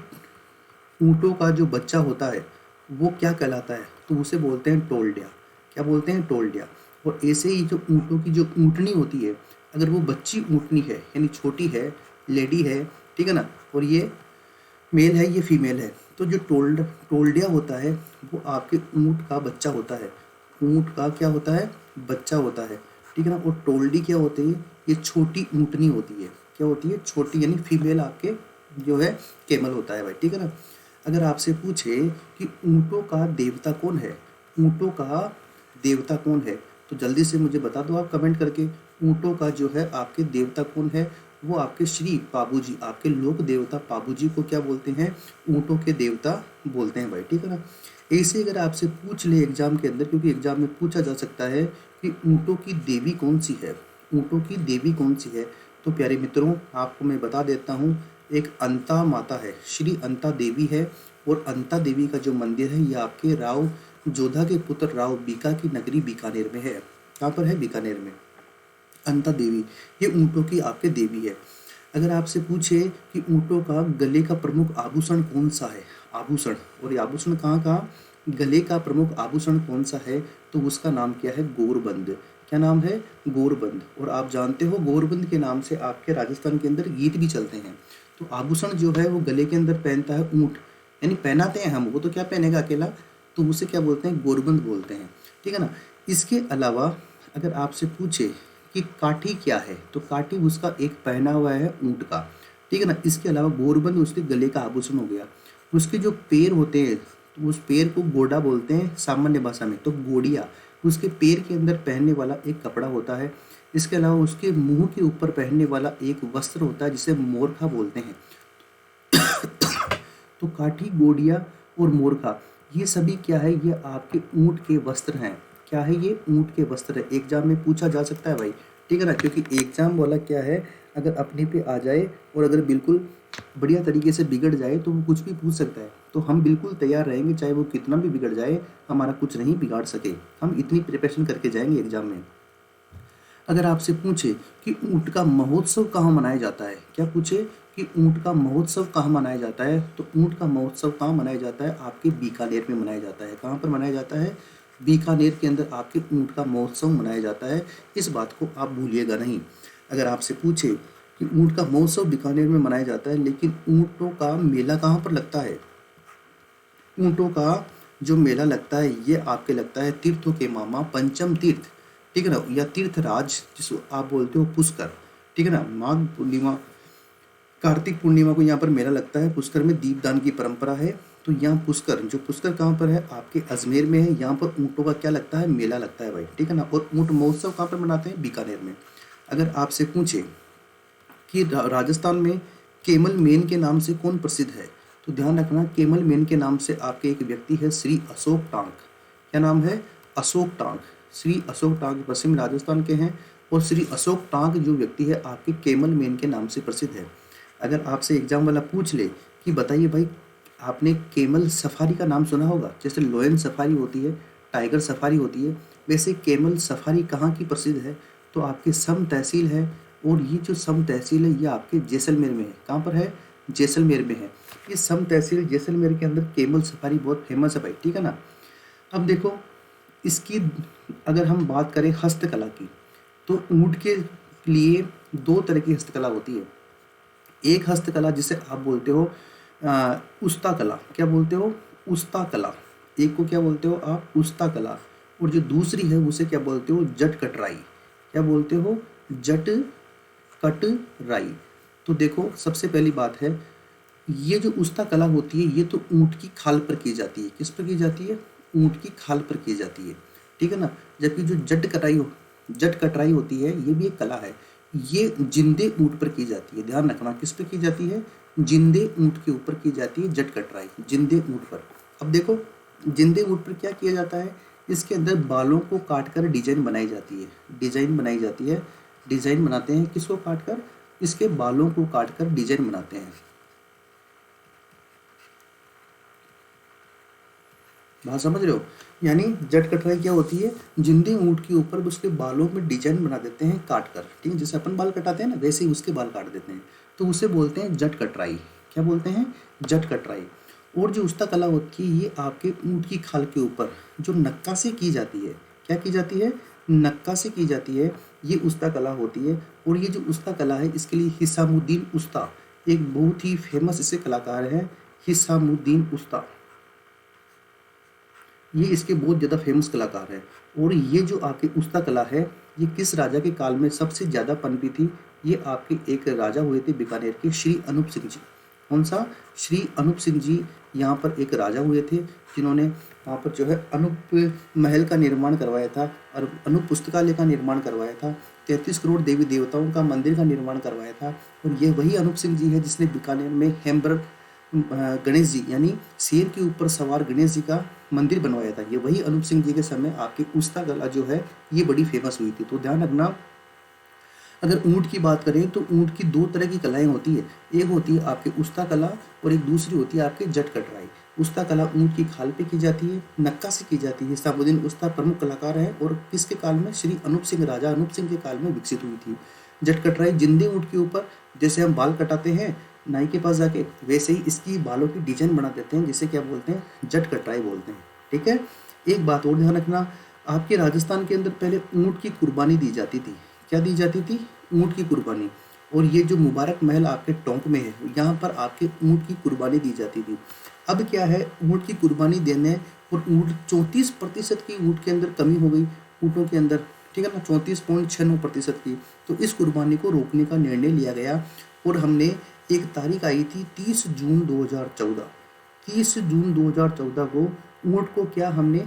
ऊँटों का जो बच्चा होता है वो क्या कहलाता है, तो उसे बोलते हैं टोल्डिया। क्या बोलते हैं, टोल्डिया। और ऐसे ही जो ऊँटों की जो ऊँटनी होती है, अगर वो बच्ची ऊँटनी है, यानी छोटी है, लेडी है, ठीक है ना, और ये मेल है, ये फीमेल है, तो जो टोल्डिया होता है वो आपके ऊँट का बच्चा होता है। ऊँट का क्या होता है, बच्चा होता है, ठीक है ना। और टोल्डी क्या होती है, ये छोटी ऊँटनी होती है। क्या होती है, छोटी, यानी फीमेल आपके जो है केमल होता है भाई, ठीक है ना। अगर आपसे पूछे कि ऊँटों का देवता कौन है, ऊँटों का देवता कौन है, तो जल्दी से मुझे बता दो आप कमेंट करके। ऊँटों का जो है आपके देवता कौन है, वो आपके श्री पाबूजी, आपके लोक देवता पाबूजी को क्या बोलते हैं, ऊँटों के देवता बोलते हैं भाई, ठीक है ना। ऐसे अगर आपसे पूछ ले एग्जाम के अंदर, क्योंकि एग्जाम में पूछा जा सकता है कि ऊँटों की देवी कौन सी है, ऊँटों की देवी कौन सी है, तो प्यारे मित्रों आपको मैं बता देता हूँ, एक अंता माता है, श्री अंता देवी है। और अंता देवी का जो मंदिर है ये आपके राव जोधा के पुत्र राव बीका की नगरी बीकानेर में है। कहाँ पर है, बीकानेर में। अंता देवी ये ऊँटों की आपके देवी है। अगर आपसे पूछे कि ऊँटों का गले का प्रमुख आभूषण कौन सा है, आभूषण, और ये आभूषण कहाँ, गले का प्रमुख आभूषण कौन सा है, तो उसका नाम क्या है, गोरबंद। क्या नाम है, गोरबंद। और आप जानते हो गोरबंद के नाम से आपके राजस्थान के अंदर गीत भी चलते हैं। तो आभूषण जो है वो गले के अंदर पहनता है ऊँट, यानी पहनाते हैं हम, वो तो क्या पहनेगा अकेला, तो उसे क्या बोलते हैं, गोरबंद बोलते हैं, ठीक है ना। इसके अलावा अगर आपसे पूछे कि काठी क्या है, तो काठी उसका एक पहना हुआ है ऊँट का, ठीक है ना। इसके अलावा गोरबंद उसके गले का आभूषण हो गया। उसके जो पैर होते हैं, तो उस पैर को गोडा बोलते हैं सामान्य भाषा में, तो गोड़िया उसके पैर के अंदर पहनने वाला एक कपड़ा होता है। इसके अलावा उसके मुंह के ऊपर पहनने वाला एक वस्त्र होता है जिसे मोरखा बोलते हैं। तो काठी, गोड़िया और मोरखा ये सभी क्या है, ये आपके ऊँट के वस्त्र हैं। क्या है, ये ऊँट के वस्त्र है। एग्जाम में पूछा जा सकता है भाई, ठीक है ना, क्योंकि एग्जाम वाला क्या है, अगर अपने पे आ जाए और अगर बिल्कुल बढ़िया तरीके से बिगड़ जाए तो वो कुछ भी पूछ सकता है। तो हम बिल्कुल तैयार रहेंगे, चाहे वो कितना भी बिगड़ जाए, हमारा कुछ नहीं बिगाड़ सके। हम इतनी प्रिपरेशन करके जाएंगे एग्जाम में। अगर आपसे पूछे कि ऊँट का महोत्सव कहाँ मनाया जाता है, क्या पूछे कि ऊँट का महोत्सव कहाँ मनाया जाता है, तो ऊँट का महोत्सव कहाँ मनाया जाता है, आपके बीकानेर में मनाया जाता है। कहाँ पर मनाया जाता है, बीकानेर के अंदर आपके ऊँट का महोत्सव मनाया जाता है। इस बात को आप भूलिएगा नहीं। अगर आपसे पूछे कि ऊँट का महोत्सव बीकानेर में मनाया जाता है, लेकिन ऊँटों का मेला कहाँ पर लगता है, ऊँटों का जो मेला लगता है ये आपके लगता है तीर्थों के मामा पंचम तीर्थ, ठीक है ना, या तीर्थराज जिसको आप बोलते हो पुष्कर, ठीक है ना। माघ पूर्णिमा कार्तिक पूर्णिमा को यहाँ पर मेला लगता है। पुष्कर में दीपदान की परंपरा है। तो यहाँ पुष्कर कहाँ पर है, आपके अजमेर में है। यहाँ पर ऊँटों का क्या लगता है, मेला लगता है भाई, ठीक है ना। और ऊँट महोत्सव कहाँ पर मनाते हैं, बीकानेर में। अगर आपसे पूछे कि राजस्थान में केमल मेन के नाम से कौन प्रसिद्ध है, तो ध्यान रखना, केमल मेन के नाम से आपके एक व्यक्ति है, श्री अशोक टांक। क्या नाम है, अशोक टांक। श्री अशोक टांक पश्चिम राजस्थान के हैं। और श्री अशोक टांक जो व्यक्ति है आपके केमल मेन के नाम से प्रसिद्ध है। अगर आपसे एग्जाम वाला पूछ ले कि बताइए भाई, आपने केमल सफारी का नाम सुना होगा, जैसे लोयन सफारी होती है, टाइगर सफारी होती है, वैसे केमल सफारी कहाँ की प्रसिद्ध है, तो आपके सम तहसील है। और ये जो सम तहसील है ये आपके जैसलमेर में है। कहाँ पर है, जैसलमेर में है। ये सम तहसील जैसलमेर के अंदर केमल सफारी बहुत फेमस है भाई, ठीक है ना। अब देखो, इसकी अगर हम बात करें हस्तकला की, तो ऊँट के लिए दो तरह की हस्तकला होती है। एक हस्तकला जिसे आप बोलते हो उस्ता कला। क्या बोलते हो, उस्ता कला। एक को क्या बोलते हो आप, उस्ता कला। और जो दूसरी है उसे क्या बोलते हो, जट कटराई। क्या बोलते हो, जट कटराई। तो देखो, सबसे पहली बात है, ये जो उस्ता कला होती है ये तो ऊँट की खाल पर की जाती है। किस पर की जाती है, ऊँट की खाल पर की जाती है, ठीक है ना। जबकि जो जट कटराई होती है ये भी एक कला है। ये जिंदे ऊँट पर की जाती है। ध्यान रखना, किस पर की जाती है, जिंदे ऊँट के ऊपर की जाती है जट कटराई, जिंदे ऊँट पर। अब देखो, जिंदे ऊँट पर क्या किया जाता है, इसके अंदर बालों को काटकर डिजाइन बनाई जाती है। डिजाइन बनाते हैं किसको काटकर, इसके बालों को काटकर डिजाइन बनाते हैं। बात समझ रहे हो, यानी जट कटराई क्या होती है, जिंदे ऊँट के ऊपर उसके बालों में डिजाइन बना देते हैं काट कर, ठीक है। जैसे अपन बाल कटाते हैं ना, वैसे ही उसके बाल काट देते हैं, तो उसे बोलते हैं जट कटराई। क्या बोलते हैं, जट कटराई। और जो उस्ता कला होती है ये आपके ऊँट की खाल के ऊपर जो नक्काशी की जाती है, क्या की जाती है, नक्काशी की जाती है, ये उस्ता कला होती है। और ये जो उस्ता कला है इसके लिए हिसामुद्दीन उस्ता एक बहुत ही फेमस इससे कलाकार है, हिसामुद्दीन उस्ता। ये इसके बहुत ज़्यादा फेमस कलाकार है। और ये जो आपकी उस्ता कला है ये किस राजा के काल में सबसे ज़्यादा पनपी थी, ये आपके एक राजा हुए थे बीकानेर के, श्री अनूप सिंह जी। कौन सा, श्री अनूप सिंह जी यहाँ पर एक राजा हुए थे जिन्होंने वहाँ पर जो है अनूप महल का निर्माण करवाया था और अनूप पुस्तकालय का निर्माण करवाया था, 33 करोड़ देवी देवताओं का मंदिर का निर्माण करवाया था। और ये वही अनूप सिंह जी है जिसने बीकानेर में हेम्बर गणेश जी यानी शेर के ऊपर सवार गणेश जी का मंदिर बनवाया था। ये वही अनूप सिंह जी के समय आपकी उस्ता कला जो है ये बड़ी फेमस हुई थी। तो ध्यान रखना, अगर ऊँट की बात करें तो ऊँट की दो तरह की कलाएं होती है। एक होती है आपकी उस्ता कला और एक दूसरी होती है आपकी जट कटराई। उस्ता कला ऊँट की खाल पे की जाती है, नक्काशी की जाती है। हिसामुद्दीन उस्ता प्रमुख कलाकार है और किसके काल में, श्री अनूप सिंह, राजा अनूप सिंह के काल में विकसित हुई थी। जट कटराई जिंदे ऊँट के ऊपर जैसे हम बाल कटाते हैं नाई के पास जाके, वैसे ही इसकी बालों की डिजाइन बना देते हैं, जिसे क्या बोलते हैं, जट कटराई बोलते हैं, ठीक है। एक बात और ध्यान रखना, आपके राजस्थान के अंदर पहले ऊँट की कुर्बानी दी जाती थी। क्या दी जाती थी, ऊँट की कुर्बानी। और ये जो मुबारक महल आपके टोंक में है यहाँ पर आपके ऊँट की कुर्बानी दी जाती थी। अब क्या है, ऊँट की कुर्बानी देने और ऊँट 34% की ऊँट के अंदर कमी हो गई ऊँटों के अंदर, ठीक है ना, 34.96% की। तो इस कुर्बानी को रोकने का निर्णय लिया गया और हमने एक तारीख आई थी 30 जून 2014। 30 जून 2014 को ऊँट को क्या हमने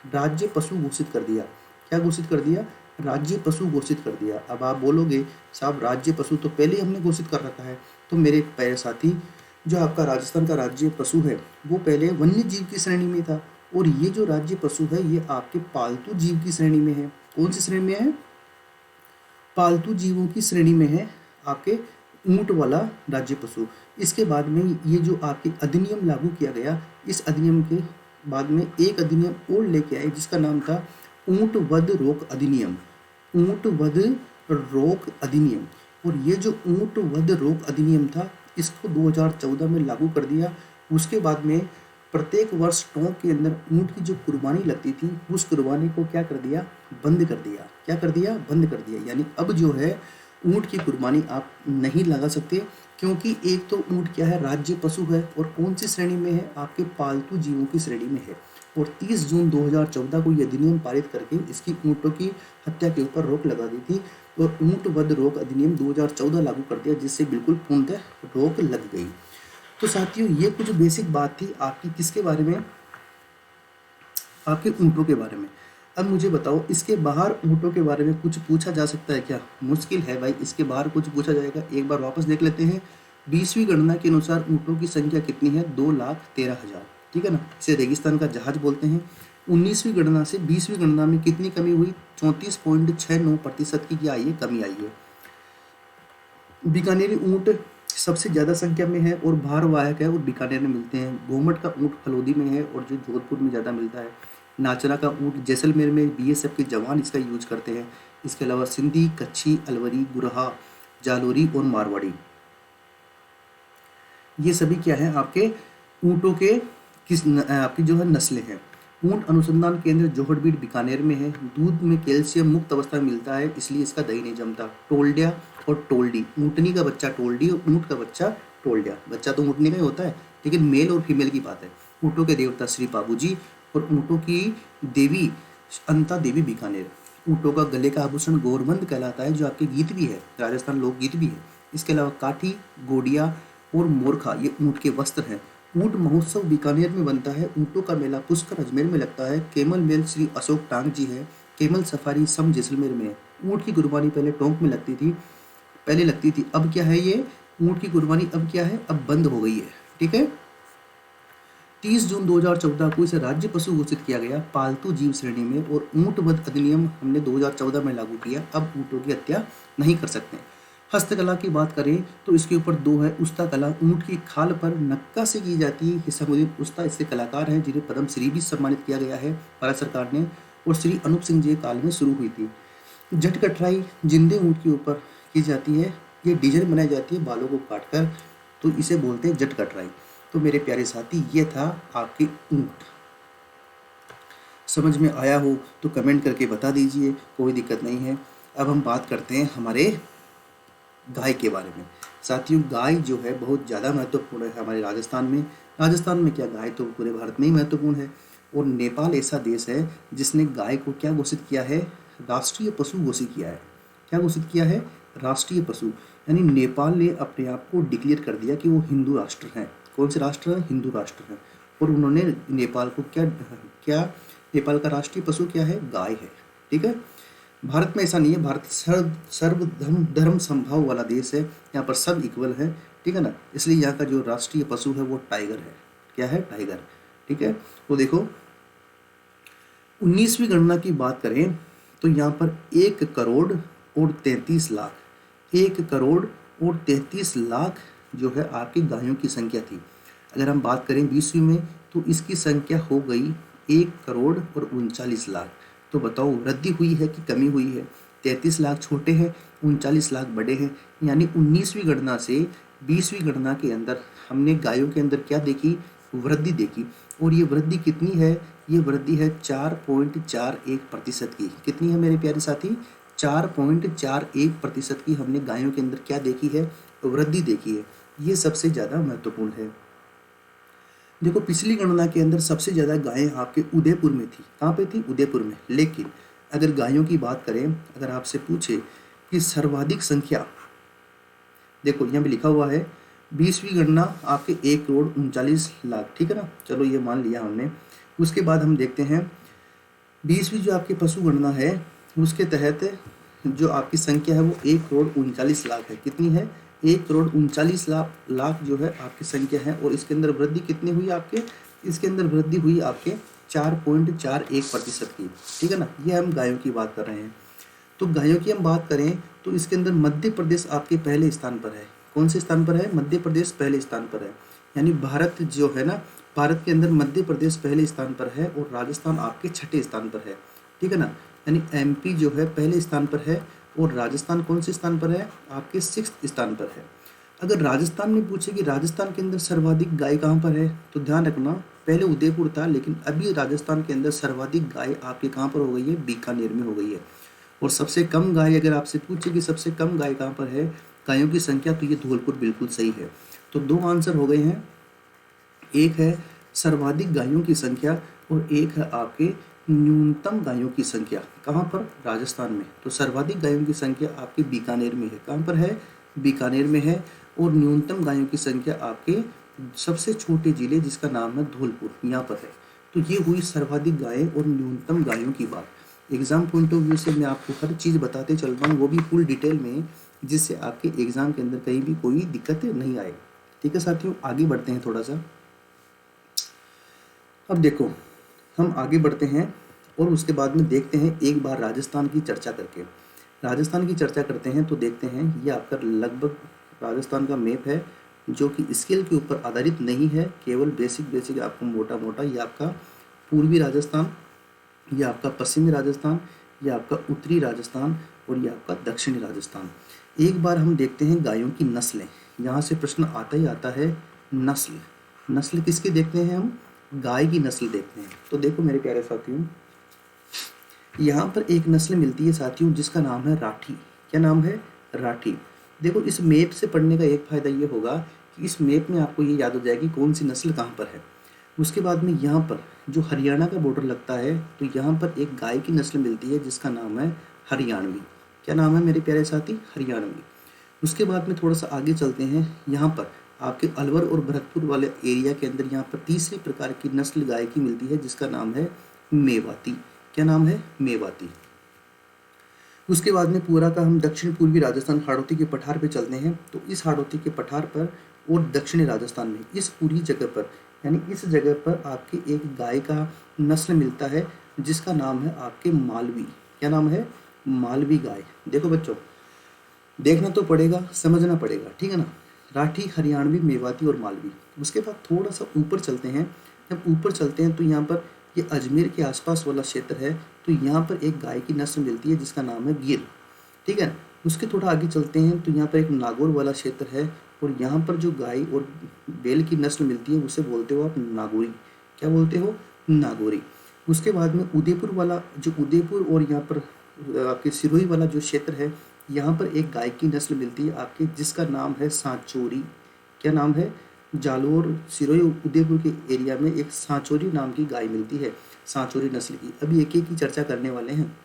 राज्य पशु घोषित कर दिया। क्या घोषित कर दिया, राज्य पशु घोषित कर दिया। अब आप बोलोगे साहब राज्य पशु तो पहले ही हमने घोषित कर रखा है। तो मेरे प्यारे साथी, जो आपका राजस्थान का राज्य पशु है वो पहले वन्य जीव की श्रेणी में था और ये जो राज्य पशु है ये आपके पालतू जीव की श्रेणी में है। कौन सी श्रेणी में है, पालतू जीवों की श्रेणी में है आपके ऊँट वाला राज्य पशु। इसके बाद में ये जो आपके अधिनियम लागू किया गया, इस अधिनियम के बाद में एक अधिनियम और लेके आए जिसका नाम था ऊँट वध रोक अधिनियम। ऊँट वध रोक अधिनियम। और ये जो ऊँट वध रोक अधिनियम था इसको 2014 में लागू कर दिया। उसके बाद में प्रत्येक वर्ष टोंक के अंदर ऊँट की जो कुर्बानी लगती थी उस कुर्बानी को क्या कर दिया, बंद कर दिया। क्या कर दिया, बंद कर दिया। यानी अब जो है ऊँट की कुर्बानी आप नहीं लगा सकते, क्योंकि एक तो ऊँट क्या है, राज्य पशु है और कौन सी श्रेणी में है, आपके पालतू जीवों की श्रेणी में है। और 30 जून 2014 को यह अधिनियम पारित करके इसकी ऊँटों की हत्या के ऊपर रोक लगा दी थी और ऊँट वध रोक अधिनियम 2014 लागू कर दिया, जिससे बिल्कुल पूर्णतः रोक लग गई। तो साथियों, ये कुछ बेसिक बात थी आपकी किसके बारे में, आपके ऊँटों के बारे में। अब मुझे बताओ, इसके बाहर ऊँटों के बारे में कुछ पूछा जा सकता है क्या? मुश्किल है भाई, इसके बाहर कुछ पूछा जाएगा? एक बार वापस देख लेते हैं। 20वीं गणना के अनुसार ऊँटों की संख्या कितनी है? 2,13,000, ठीक है ना। इसे रेगिस्तान का जहाज बोलते हैं। 19वीं गणना से 20वीं गणना में कितनी कमी हुई? 34.69% की क्या आई है? कमी आई है। बीकानेरी ऊँट सबसे ज़्यादा संख्या में है और भारवाहक है और बीकानेर में मिलते हैं। गोमट का ऊँट फलोदी में है और जो जोधपुर में ज़्यादा मिलता है। नाचना का ऊँट जैसलमेर में बीएसएफ के जवान इसका यूज करते हैं। इसके अलावा सिंधी, कच्छी, अलवरी, गुरहा, जालोरी और मारवाड़ी, ये सभी क्या है आपके ऊँटों के आपकी जो है नस्लें हैं। ऊँट अनुसंधान केंद्र जोहड़बीड़ बीकानेर में है। दूध में कैल्शियम मुक्त अवस्था में मिलता है, इसलिए इसका दही नहीं जमता। टोल्डिया और टोल्डी, ऊँटनी का बच्चा टोल्डी और ऊँट का बच्चा टोल्डिया। बच्चा तो ऊँटनी का ही होता है, लेकिन मेल और फीमेल की बात है। ऊँटों के देवता श्री बाबूजी और ऊँटों की देवी अंता देवी बीकानेर। ऊँटों का गले का आभूषण गौरबंद कहलाता है, जो आपके गीत भी है, राजस्थान लोकगीत भी है। इसके अलावा काठी, गोडिया और मोरखा ये ऊँट के वस्त्र हैं। ऊँट महोत्सव बीकानेर में बनता है। ऊँटों का मेला पुष्कर अजमेर में लगता है। केमल मेल श्री अशोक टांग जी है। केमल सफारी सम जैसलमेर में है। ऊँट की कुर्बानी पहले टोंक में लगती थी, अब क्या है ये ऊँट की कुर्बानी अब क्या है, अब बंद हो गई है, ठीक है। 30 जून 2014 को इसे राज्य पशु घोषित किया गया पालतू जीव श्रेणी में, और ऊँट वध अधिनियम हमने 2014 में लागू किया। अब ऊँटों की हत्या नहीं कर सकते। हस्तकला की बात करें तो इसके ऊपर दो है। उस्ता कला ऊँट की खाल पर नक्का से की जाती है। हिसामुद्दीन उस्ता इससे कलाकार हैं, जिन्हें पद्मश्री भी सम्मानित किया गया है भारत सरकार ने, और श्री अनूप सिंह जी काल में शुरू हुई थी। जट कटराई जिंदे ऊँट के ऊपर की जाती है। ये डिजाइन बनाई जाती है बालों को काटकर, तो इसे बोलते हैं जट कटराई। तो मेरे प्यारे साथी, ये था आपके ऊँट। समझ में आया हो तो कमेंट करके बता दीजिए, कोई दिक्कत नहीं है। अब हम बात करते हैं हमारे गाय के बारे में। साथियों, गाय जो है बहुत ज़्यादा महत्वपूर्ण है हमारे राजस्थान में। राजस्थान में क्या, गाय तो पूरे भारत में ही महत्वपूर्ण है। और नेपाल ऐसा देश है जिसने गाय को क्या घोषित किया है? राष्ट्रीय पशु घोषित किया है। क्या घोषित किया है? राष्ट्रीय पशु। यानी नेपाल ने अपने आप को डिक्लेयर कर दिया कि वो हिंदू राष्ट्र है। कौन से राष्ट्र है? हिंदू राष्ट्र है। और उन्होंने नेपाल को क्या नेपाल का राष्ट्रीय पशु क्या है? गाय है, ठीक है। भारत में ऐसा नहीं है। भारत सर्व धर्म संभाव वाला देश है। यहाँ पर सब इक्वल है, ठीक है ना। इसलिए यहाँ का जो राष्ट्रीय पशु है वो टाइगर है। क्या है? टाइगर, ठीक है। तो देखो, 19वीं गणना की बात करें तो यहाँ पर 1 करोड़ और 33 लाख, 1 करोड़ और 33 लाख जो है आपकी गायों की संख्या थी। अगर हम बात करें 20वीं में तो इसकी संख्या हो गई 1 करोड़ और 39 लाख। तो बताओ, वृद्धि हुई है कि कमी हुई है? 33 लाख छोटे हैं, 39 लाख बड़े हैं। यानी 19वीं गणना से 20वीं गणना के अंदर हमने गायों के अंदर क्या देखी? वृद्धि देखी। और ये वृद्धि कितनी है? ये वृद्धि है 4.41% की। कितनी है मेरे प्यारे साथी? 4.41% की हमने गायों के अंदर क्या देखी है? वृद्धि देखी है। ये सबसे ज़्यादा महत्वपूर्ण है। देखो, पिछली गणना के अंदर सबसे ज़्यादा गायें आपके उदयपुर में थी। कहाँ पे थी? उदयपुर में। लेकिन अगर गायों की बात करें, अगर आपसे पूछे कि सर्वाधिक संख्या, देखो यहाँ पे लिखा हुआ है 20वीं गणना आपके 1 करोड़ 39 लाख, ठीक है ना। चलो ये मान लिया हमने। उसके बाद हम देखते हैं 20वीं जो आपकी पशु गणना है उसके तहत जो आपकी संख्या है वो 1 करोड़ 39 लाख है। कितनी है? 1 करोड़ 39 लाख जो है आपकी संख्या है। और इसके अंदर वृद्धि कितनी हुई आपके? इसके अंदर वृद्धि हुई आपके 4.41% की, ठीक है ना। ये हम गायों की बात कर रहे हैं। तो गायों की हम बात करें तो इसके अंदर मध्य प्रदेश आपके पहले स्थान पर है। कौन से स्थान पर है? मध्य प्रदेश पहले स्थान पर है। यानी भारत जो है ना, भारत के अंदर मध्य प्रदेश पहले स्थान पर है और राजस्थान आपके छठे स्थान पर है, ठीक है ना। यानी एमपी जो है पहले स्थान पर है और राजस्थान कौन से स्थान पर है? आपके 6th स्थान पर है। अगर राजस्थान में पूछे कि राजस्थान के अंदर सर्वाधिक गाय कहाँ पर है, तो ध्यान रखना पहले उदयपुर था, लेकिन अभी राजस्थान के अंदर सर्वाधिक गाय आपके कहाँ पर हो गई है? बीकानेर में हो गई है। और सबसे कम गाय, अगर आपसे पूछे कि सबसे कम गाय कहाँ पर है, गायों की संख्या, तो ये धौलपुर बिल्कुल सही है। तो 2 आंसर हो गए हैं। एक है सर्वाधिक गायों की संख्या और एक है आपके न्यूनतम गायों की संख्या। कहाँ पर? राजस्थान में। तो सर्वाधिक गायों की संख्या आपके बीकानेर में है। कहाँ पर है? बीकानेर में है। और न्यूनतम गायों की संख्या आपके सबसे छोटे जिले जिसका नाम है धौलपुर, यहाँ पर है। तो ये हुई सर्वाधिक गायें और न्यूनतम गायों की बात। एग्जाम पॉइंट ऑफ व्यू से मैं आपको हर चीज़ बताते चल रहा हूँ, वो भी फुल डिटेल में, जिससे आपके एग्जाम के अंदर कहीं भी कोई दिक्कत नहीं आए। ठीक है साथियों, आगे बढ़ते हैं थोड़ा सा। अब देखो, हम आगे बढ़ते हैं और उसके बाद में देखते हैं एक बार राजस्थान की चर्चा करके। राजस्थान की चर्चा करते हैं तो देखते हैं, ये आपका लगभग राजस्थान का मैप है जो कि स्केल के ऊपर आधारित नहीं है, केवल बेसिक आपको मोटा मोटा, ये आपका पूर्वी राजस्थान, ये आपका पश्चिमी राजस्थान, ये आपका उत्तरी राजस्थान और ये आपका दक्षिणी राजस्थान। एक बार हम देखते हैं गायों की नस्लें। यहाँ से प्रश्न आता ही आता है, नस्ल किसकी देखते हैं हम? गाय की नस्ल देखते हैं। तो देखो मेरे प्यारे साथियों, यहाँ पर एक नस्ल मिलती है साथियों जिसका नाम है राठी। क्या नाम है? राठी। देखो, इस मैप से पढ़ने का एक फ़ायदा ये होगा कि इस मैप में आपको ये याद हो जाएगी कौन सी नस्ल कहाँ पर है। उसके बाद में यहाँ पर जो हरियाणा का बॉर्डर लगता है, तो यहाँ पर एक गाय की नस्ल मिलती है जिसका नाम है हरियाणवी। क्या नाम है मेरे प्यारे साथी? हरियाणवी। उसके बाद में थोड़ा सा आगे चलते हैं, यहाँ पर आपके अलवर और भरतपुर वाले एरिया के अंदर यहाँ पर तीसरे प्रकार की नस्ल गाय की मिलती है जिसका नाम है मेवाती। क्या नाम है? मेवाती। उसके बाद में पूरा का हम दक्षिण पूर्वी राजस्थान हाड़ौती के पठार पे चलते हैं। तो इस हाड़ौती के पठार पर और दक्षिणी राजस्थान में इस पूरी जगह पर, यानी इस जगह पर आपके एक गाय का नस्ल मिलता है जिसका नाम है आपके मालवी। क्या नाम है? मालवी गाय। देखो बच्चों, देखना तो पड़ेगा, समझना पड़ेगा, ठीक है ना। राठी, हरियाणवी, मेवाती और मालवी। उसके बाद थोड़ा सा ऊपर चलते हैं। जब ऊपर चलते हैं तो यहाँ पर ये अजमेर के आसपास वाला क्षेत्र है, तो यहाँ पर एक गाय की नस्ल मिलती है जिसका नाम है गिर। ठीक है। उसके थोड़ा आगे चलते हैं तो यहाँ पर एक नागौर वाला क्षेत्र है, और यहाँ पर जो गाय और बैल की नस्ल मिलती है उसे बोलते हो आप नागौरी। क्या बोलते हो? नागौरी। उसके बाद में उदयपुर वाला, जो उदयपुर और यहाँ पर आपके सिरोही वाला जो क्षेत्र है, यहाँ पर एक गाय की नस्ल मिलती है आपके जिसका नाम है सांचोरी। क्या नाम है? जालोर, सिरोही, उदयपुर के एरिया में एक सांचोरी नाम की गाय मिलती है, सांचोरी नस्ल की। अभी एक एक की चर्चा करने वाले हैं।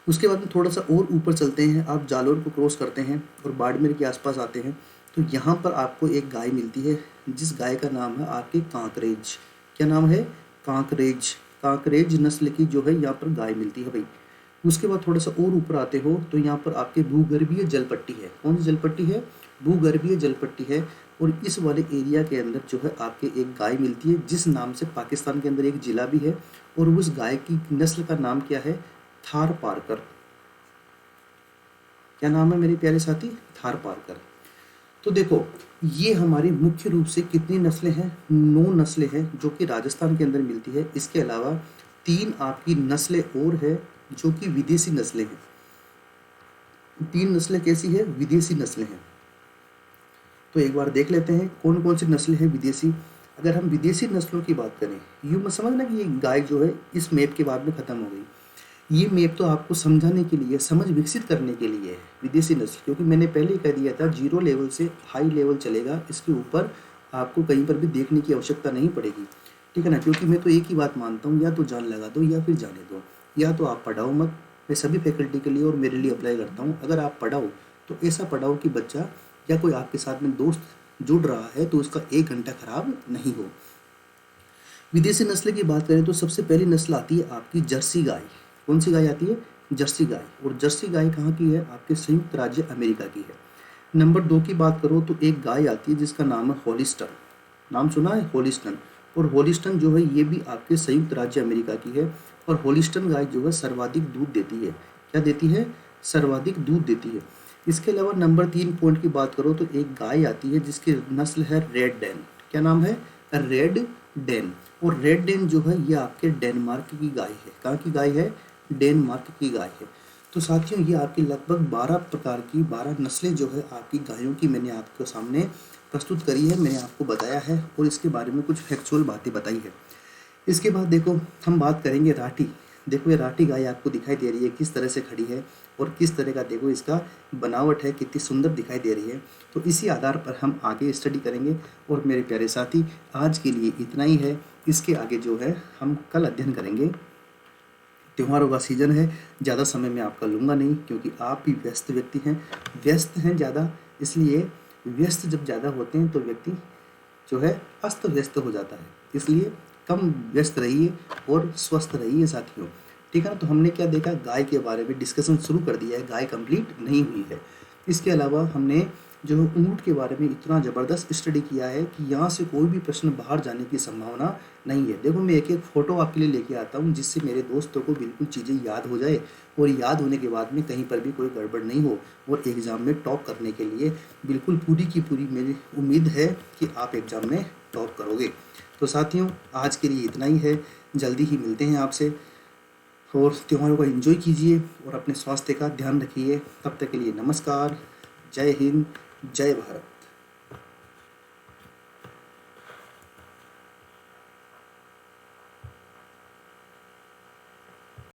उसके बाद में थोड़ा सा और ऊपर चलते हैं, आप जालोर को क्रॉस करते हैं और बाड़मेर के आसपास आते हैं, तो यहाँ पर आपको एक गाय मिलती है जिस गाय का नाम है आपके कांकरेज। क्या नाम है? कांकरेज। कांकरेज नस्ल की जो है यहाँ पर गाय मिलती है भाई। उसके बाद थोड़ा सा और ऊपर आते हो तो यहाँ पर आपके भूगर्भीय जलपट्टी है। कौन सी जलपट्टी है? भूगर्भीय जलपट्टी है। और इस वाले एरिया के अंदर जो है आपके एक गाय मिलती है जिस नाम से पाकिस्तान के अंदर एक जिला भी है, और उस गाय की नस्ल का नाम क्या है? थार पारकर। क्या नाम है मेरे प्यारे साथी? थार पारकर। तो देखो, ये हमारी मुख्य रूप से कितनी नस्लें हैं? 9 नस्लें हैं जो कि राजस्थान के अंदर मिलती है। इसके अलावा 3 आपकी नस्लें और है जो कि विदेशी नस्लें हैं। 3 नस्लें कैसी है? विदेशी नस्लें हैं। तो एक बार देख लेते हैं कौन कौन सी नस्लें हैं विदेशी। अगर हम विदेशी नस्लों की बात करें, यूँ मत समझना कि ये गाय जो है इस मैप के बाद में ख़त्म हो गई। ये मैप तो आपको समझाने के लिए, समझ विकसित करने के लिए है विदेशी नस्ल, क्योंकि मैंने पहले ही कह दिया था 0 लेवल से हाई लेवल चलेगा, इसके ऊपर आपको कहीं पर भी देखने की आवश्यकता नहीं पड़ेगी, ठीक है ना। क्योंकि मैं तो एक ही बात मानता हूँ, या तो जान लगा दो या फिर जाने दो, या तो आप पढ़ाओ मत। मैं सभी फैकल्टी के लिए और मेरे लिए अप्लाई करता हूँ, अगर आप पढ़ाओ तो ऐसा पढ़ाओ कि बच्चा या कोई आपके साथ में दोस्त जुड़ रहा है तो उसका 1 घंटा खराब नहीं हो। विदेशी नस्ल की बात करें तो सबसे पहली नस्ल आती है आपकी जर्सी गाय। कौन सी गाय आती है? जर्सी गाय। और जर्सी गाय कहाँ की है? आपके संयुक्त राज्य अमेरिका की है। नंबर 2 की बात करो तो एक गाय आती है जिसका नाम है होलिस्टन। नाम सुना है? होलिस्टन। और होलिस्टन जो है ये भी आपके संयुक्त राज्य अमेरिका की है। और होलिस्टन गाय जो है सर्वाधिक दूध देती है। क्या देती है? सर्वाधिक दूध देती है। इसके अलावा नंबर 3 पॉइंट की बात करो तो एक गाय आती है जिसकी नस्ल है रेड डेन। क्या नाम है? Red den. और रेड डेन जो है ये आपके डेनमार्क की गाय है। कहाँ की गाय है? डेनमार्क की गाय है। तो साथियों, ये आपकी लगभग 12 प्रकार की 12 नस्लें जो है आपकी गायों की मैंने आपके सामने प्रस्तुत करी है, मैंने आपको बताया है और इसके बारे में कुछ फैक्चुअल बातें बताई है। इसके बाद देखो, हम बात करेंगे राठी। देखो ये राठी गाय आपको दिखाई दे रही है किस तरह से खड़ी है और किस तरह का देखो इसका बनावट है, कितनी सुंदर दिखाई दे रही है। तो इसी आधार पर हम आगे स्टडी करेंगे। और मेरे प्यारे साथी, आज के लिए इतना ही है। इसके आगे जो है हम कल अध्ययन करेंगे। त्योहारों का सीजन है, ज़्यादा समय मैं आपका लूँगा नहीं क्योंकि आप भी व्यस्त व्यक्ति हैं, व्यस्त हैं ज़्यादा। इसलिए व्यस्त जब ज़्यादा होते हैं तो व्यक्ति जो है अस्त व्यस्त हो जाता है। इसलिए कम व्यस्त रहिए और स्वस्थ रहिए साथियों। ठीक है ना। तो हमने क्या देखा, गाय के बारे में डिस्कशन शुरू कर दिया है, गाय कंप्लीट नहीं हुई है। इसके अलावा हमने जो ऊँट के बारे में इतना ज़बरदस्त स्टडी किया है कि यहाँ से कोई भी प्रश्न बाहर जाने की संभावना नहीं है। देखो मैं एक एक फ़ोटो आपके लिए लेके आता हूँ जिससे मेरे दोस्तों को बिल्कुल चीज़ें याद हो जाए और याद होने के बाद में कहीं पर भी कोई गड़बड़ नहीं हो और एग्ज़ाम में टॉप करने के लिए बिल्कुल पूरी की पूरी मेरी उम्मीद है कि आप एग्ज़ाम में टॉप करोगे। तो साथियों, आज के लिए इतना ही है। जल्दी ही मिलते हैं आपसे और त्योहारों का एंजॉय कीजिए और अपने स्वास्थ्य का ध्यान रखिए। तब तक के लिए नमस्कार, जय हिंद, जय भारत।